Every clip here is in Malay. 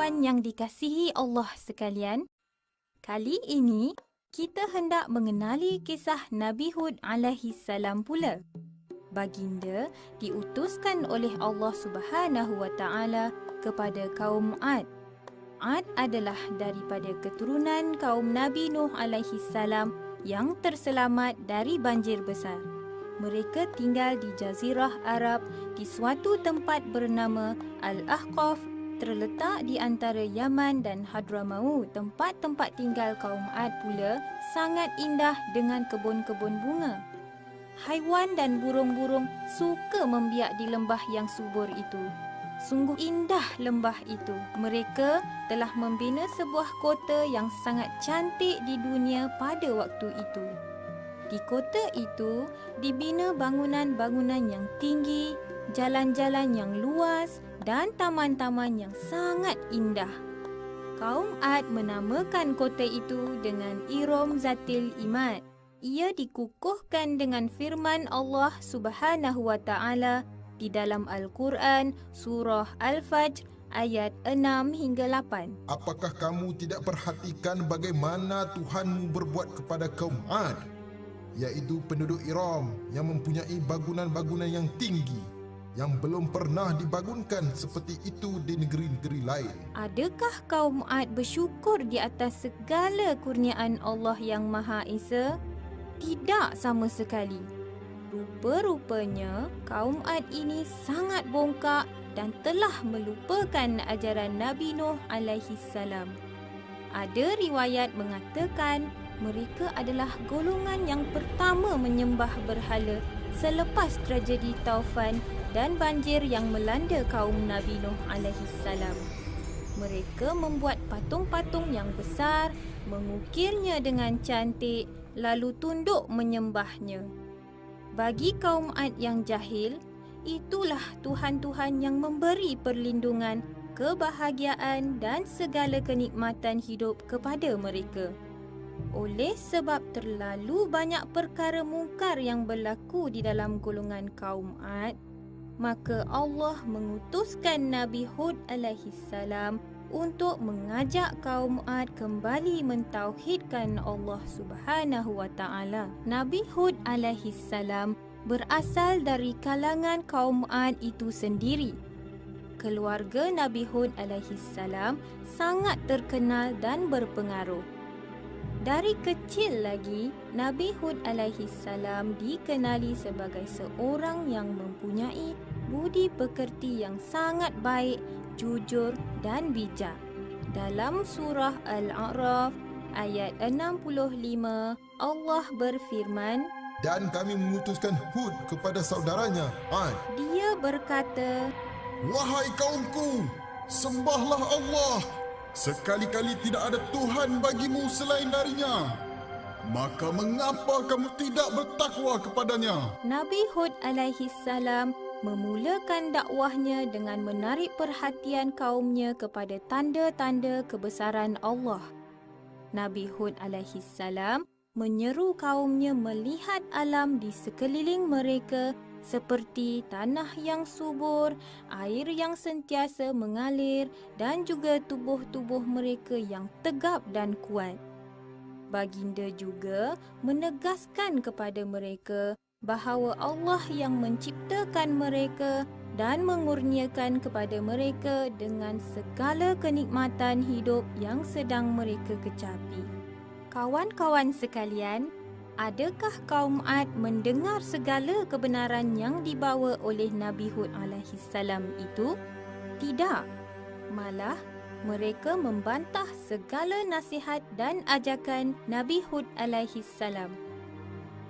kawan-kawan yang dikasihi Allah sekalian, kali ini kita hendak mengenali kisah Nabi Hud alaihi salam pula. Baginda diutuskan oleh Allah Subhanahu wa taala kepada kaum Ad. Ad adalah daripada keturunan kaum Nabi Nuh alaihi salam yang terselamat dari banjir besar. Mereka tinggal di Jazirah Arab di suatu tempat bernama Al-Ahqaf, terletak di antara Yaman dan Hadramaut. Tempat-tempat tinggal kaum Ad pula sangat indah dengan kebun-kebun bunga. Haiwan dan burung-burung suka membiak di lembah yang subur itu. Sungguh indah lembah itu. Mereka telah membina sebuah kota yang sangat cantik di dunia pada waktu itu. Di kota itu dibina bangunan-bangunan yang tinggi, jalan-jalan yang luas dan taman-taman yang sangat indah. Kaum Ad menamakan kota itu dengan Iram Zatil Imad. Ia dikukuhkan dengan firman Allah Subhanahu wa taala di dalam Al-Quran surah Al-Fajr ayat 6 hingga 8. Apakah kamu tidak perhatikan bagaimana Tuhanmu berbuat kepada kaum Ad, iaitu penduduk Iram yang mempunyai bangunan-bangunan yang tinggi yang belum pernah dibangunkan seperti itu di negeri-negeri lain? Adakah kaum Ad bersyukur di atas segala kurniaan Allah yang Maha Esa? Tidak sama sekali. Rupa-rupanya kaum Ad ini sangat bongkak dan telah melupakan ajaran Nabi Nuh alaihi salam. Ada riwayat mengatakan mereka adalah golongan yang pertama menyembah berhala selepas tragedi taufan dan banjir yang melanda kaum Nabi Nuh alaihi salam. Mereka membuat patung-patung yang besar, mengukirnya dengan cantik, lalu tunduk menyembahnya. Bagi kaum Ad yang jahil, itulah Tuhan-Tuhan yang memberi perlindungan, kebahagiaan dan segala kenikmatan hidup kepada mereka. Oleh sebab terlalu banyak perkara mungkar yang berlaku di dalam golongan kaum Ad, maka Allah mengutuskan Nabi Hud alaihi salam untuk mengajak kaum Ad kembali mentauhidkan Allah Subhanahu wa taala. Nabi Hud alaihi salam berasal dari kalangan kaum Ad itu sendiri. Keluarga Nabi Hud alaihi salam sangat terkenal dan berpengaruh. Dari kecil lagi, Nabi Hud alaihi salam dikenali sebagai seorang yang mempunyai budi pekerti yang sangat baik, jujur dan bijak. Dalam surah Al-A'raf ayat 65, Allah berfirman, Dan kami mengutuskan Hud kepada saudaranya Ad. Dia berkata, Wahai kaumku, sembahlah Allah. Sekali-kali tidak ada Tuhan bagimu selain darinya. Maka mengapa kamu tidak bertakwa kepadanya? Nabi Hud alaihi salam memulakan dakwahnya dengan menarik perhatian kaumnya kepada tanda-tanda kebesaran Allah. Nabi Hud alaihi salam menyeru kaumnya melihat alam di sekeliling mereka seperti tanah yang subur, air yang sentiasa mengalir dan juga tubuh-tubuh mereka yang tegap dan kuat. Baginda juga menegaskan kepada mereka bahawa Allah yang menciptakan mereka dan mengurniakan kepada mereka dengan segala kenikmatan hidup yang sedang mereka kecapi. Kawan-kawan sekalian, adakah kaum Ad mendengar segala kebenaran yang dibawa oleh Nabi Hud alaihi salam itu? Tidak. Malah, mereka membantah segala nasihat dan ajakan Nabi Hud alaihi salam.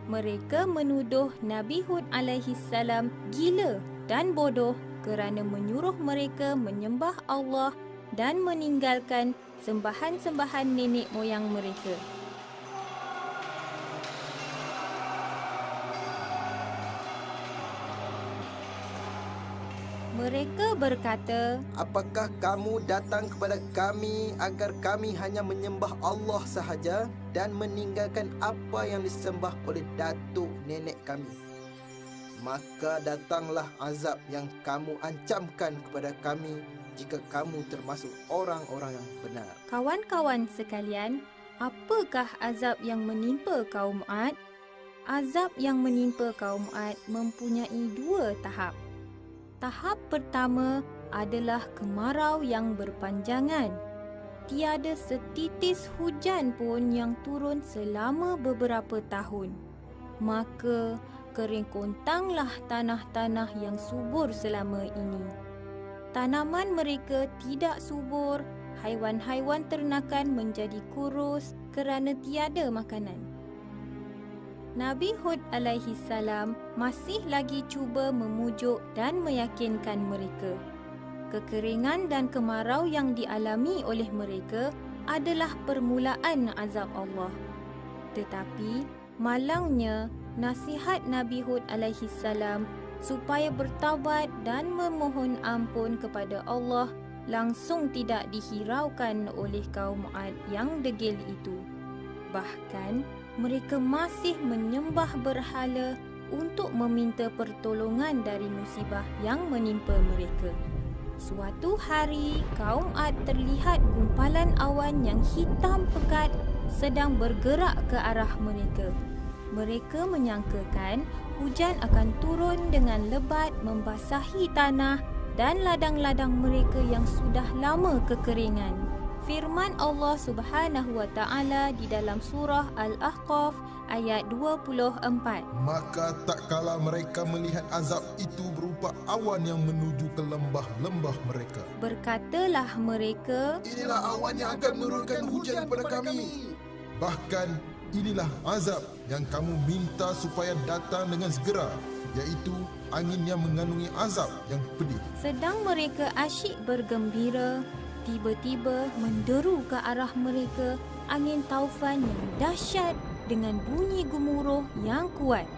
Mereka menuduh Nabi Hud alaihi salam gila dan bodoh kerana menyuruh mereka menyembah Allah dan meninggalkan sembahan-sembahan nenek moyang mereka. Mereka berkata, Apakah kamu datang kepada kami agar kami hanya menyembah Allah sahaja dan meninggalkan apa yang disembah oleh datuk nenek kami? maka datanglah azab yang kamu ancamkan kepada kami jika kamu termasuk orang-orang yang benar. Kawan-kawan sekalian, apakah azab yang menimpa kaum Ad? Azab yang menimpa kaum Ad mempunyai 2 tahap. Tahap pertama adalah kemarau yang berpanjangan. Tiada setitis hujan pun yang turun selama beberapa tahun. Maka kering kontanglah tanah-tanah yang subur selama ini. Tanaman mereka tidak subur, haiwan-haiwan ternakan menjadi kurus kerana tiada makanan. Nabi Hud alaihi salam masih lagi cuba memujuk dan meyakinkan mereka. Kekeringan dan kemarau yang dialami oleh mereka adalah permulaan azab Allah. Tetapi malangnya nasihat Nabi Hud alaihi salam supaya bertaubat dan memohon ampun kepada Allah langsung tidak dihiraukan oleh kaum Ad yang degil itu. Bahkan mereka masih menyembah berhala untuk meminta pertolongan dari musibah yang menimpa mereka. Suatu hari, kaum Ad terlihat gumpalan awan yang hitam pekat sedang bergerak ke arah mereka. Mereka menyangkakan hujan akan turun dengan lebat membasahi tanah dan ladang-ladang mereka yang sudah lama kekeringan. Firman Allah Subhanahu wa taala di dalam surah Al-Ahqaf ayat 24. Maka tak kala mereka melihat azab itu berupa awan yang menuju ke lembah-lembah mereka. Berkatalah mereka, Inilah awan yang akan menurunkan hujan kepada kami. Bahkan inilah azab yang kamu minta supaya datang dengan segera, iaitu angin yang mengandungi azab yang pedih. sedang mereka asyik bergembira, tiba-tiba menderu ke arah mereka angin taufan yang dahsyat dengan bunyi gemuruh yang kuat,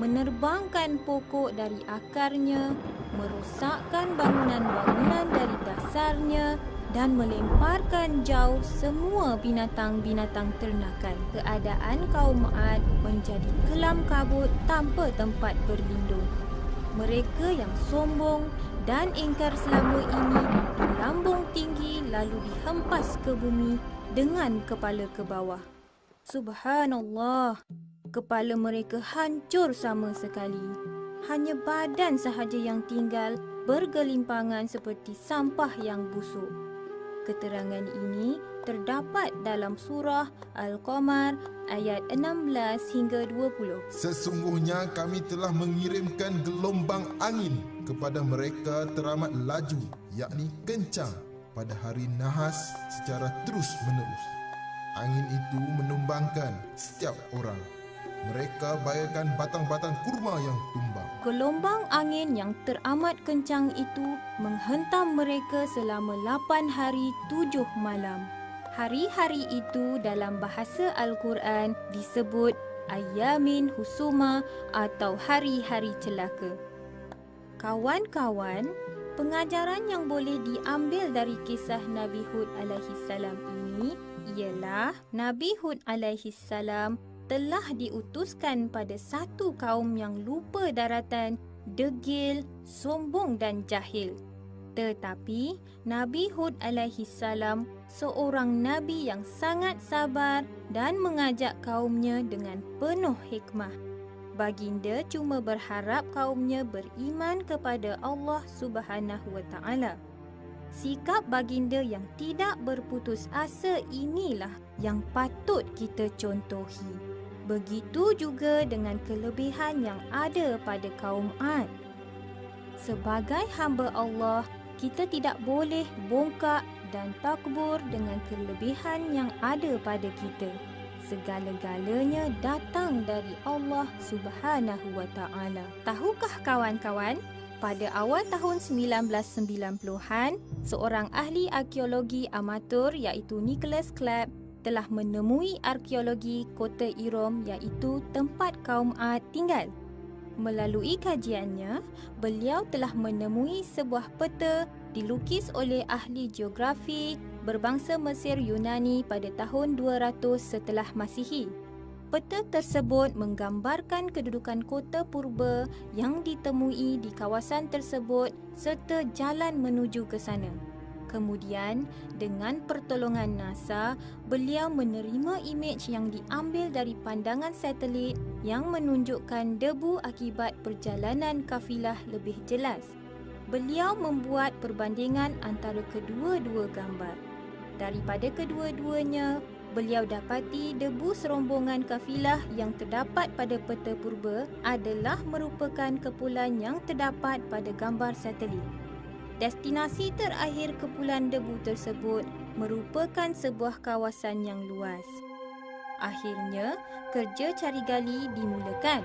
menerbangkan pokok dari akarnya, merosakkan bangunan-bangunan dari dasarnya dan melemparkan jauh semua binatang-binatang ternakan. Keadaan kaum Ad menjadi kelam kabut tanpa tempat berlindung. Mereka yang sombong dan ingkar selama ini dilambung tinggi lalu dihempas ke bumi dengan kepala ke bawah. Subhanallah, kepala mereka hancur sama sekali. Hanya badan sahaja yang tinggal bergelimpangan seperti sampah yang busuk. Keterangan ini terdapat dalam surah Al-Qamar ayat 16 hingga 20. Sesungguhnya kami telah mengirimkan gelombang angin kepada mereka teramat laju, yakni kencang pada hari nahas secara terus-menerus. Angin itu menumbangkan setiap orang. Mereka bagaikan batang-batang kurma yang tumbang. Gelombang angin yang teramat kencang itu menghentam mereka selama 8 hari 7 malam. Hari-hari itu dalam bahasa Al-Quran disebut Ayamin Husuma atau hari-hari celaka. Kawan-kawan, pengajaran yang boleh diambil dari kisah Nabi Hud alaihi salam ini ialah Nabi Hud alaihi salam telah diutuskan pada satu kaum yang lupa daratan, degil, sombong dan jahil. Tetapi Nabi Hud alaihi salam seorang nabi yang sangat sabar dan mengajak kaumnya dengan penuh hikmah. Baginda cuma berharap kaumnya beriman kepada Allah Subhanahu wa taala. Sikap baginda yang tidak berputus asa inilah yang patut kita contohi. Begitu juga dengan kelebihan yang ada pada kaum Ad. Sebagai hamba Allah, kita tidak boleh bongkak dan takbur dengan kelebihan yang ada pada kita. Segala-galanya datang dari Allah Subhanahu wa taala. Tahukah kawan-kawan, pada awal tahun 1990-an, seorang ahli arkeologi amatur iaitu Nicholas Clapp telah menemui arkeologi kota Irom iaitu tempat kaum Ad tinggal. Melalui kajiannya, beliau telah menemui sebuah peta dilukis oleh ahli geografi berbangsa Mesir Yunani pada tahun 200 setelah Masihi. Peta tersebut menggambarkan kedudukan kota purba yang ditemui di kawasan tersebut serta jalan menuju ke sana. Kemudian, dengan pertolongan NASA, beliau menerima imej yang diambil dari pandangan satelit yang menunjukkan debu akibat perjalanan kafilah lebih jelas. Beliau membuat perbandingan antara kedua-dua gambar. Daripada kedua-duanya, beliau dapati debu serombongan kafilah yang terdapat pada peta purba adalah merupakan kepulan yang terdapat pada gambar satelit. Destinasi terakhir kepulan debu tersebut merupakan sebuah kawasan yang luas. Akhirnya, kerja cari gali dimulakan.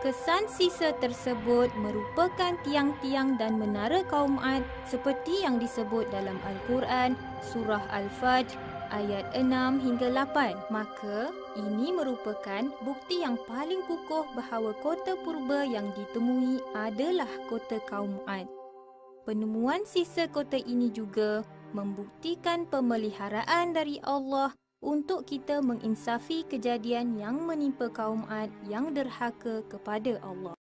Kesan sisa tersebut merupakan tiang-tiang dan menara kaum Ad seperti yang disebut dalam Al-Quran, Surah Al-Fajr, ayat 6 hingga 8. Maka, ini merupakan bukti yang paling kukuh bahawa kota purba yang ditemui adalah kota kaum Ad. Penemuan sisa kota ini juga membuktikan pemeliharaan dari Allah untuk kita menginsafi kejadian yang menimpa kaum Ad yang derhaka kepada Allah.